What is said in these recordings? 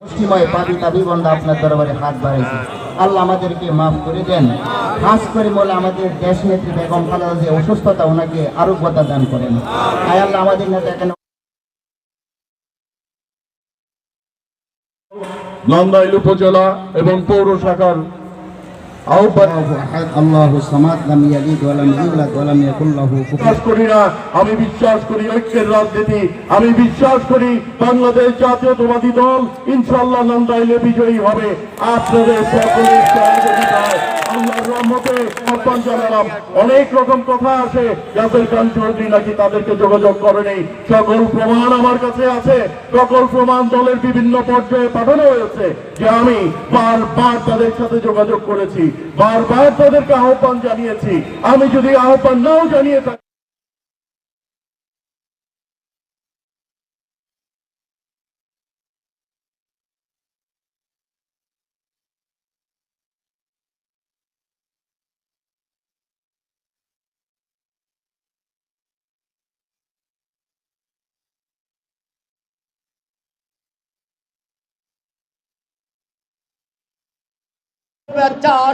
মুষ্টিময় পাপী তাবিবন্ধা আপনার দরবারে হাত বাড়াইছে। আল্লাহ আমাদেরকে মাফ করে দেন। খাস করে বলে আমাদের দেশ নেত্রী বেগম খালেদা যে অসুস্থতা, ওনাকে আরোগ্যতা দান করেন। আয় আল্লাহ আমাদের নেতা এখানে নন্দাইল উপজেলা এবং পৌর শাখার বিশ্বাস করি না, আমি বিশ্বাস করি ঐক্যের রাজনীতি, আমি বিশ্বাস করি বাংলাদেশ জাতীয়তাবাদী দল ইনশাআল্লাহ নন্দাইলে বিজয়ী হবে। আপনাদের সকলের সহযোগিতায় আল্লাহর রহমতে আহ্বান জানালাম। অনেক রকম কথা আছে, ইয়াসির খান চৌধুরী নাকি তাদেরকে যোগাযোগ করেনি। সকল প্রমাণ আমার কাছে আছে, সকল প্রমাণ দলের বিভিন্ন পর্যায়ে পাঠানো হয়েছে যে আমি বারবার তাদের সাথে যোগাযোগ করেছি, বারবার তাদেরকে আহ্বান জানিয়েছি। আমি যদি আহ্বান নাও জানিয়ে থাকি,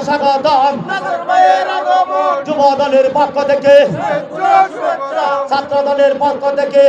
স্বাগতম যুব দলের পক্ষ থেকে, ছাত্র দলের পক্ষ থেকে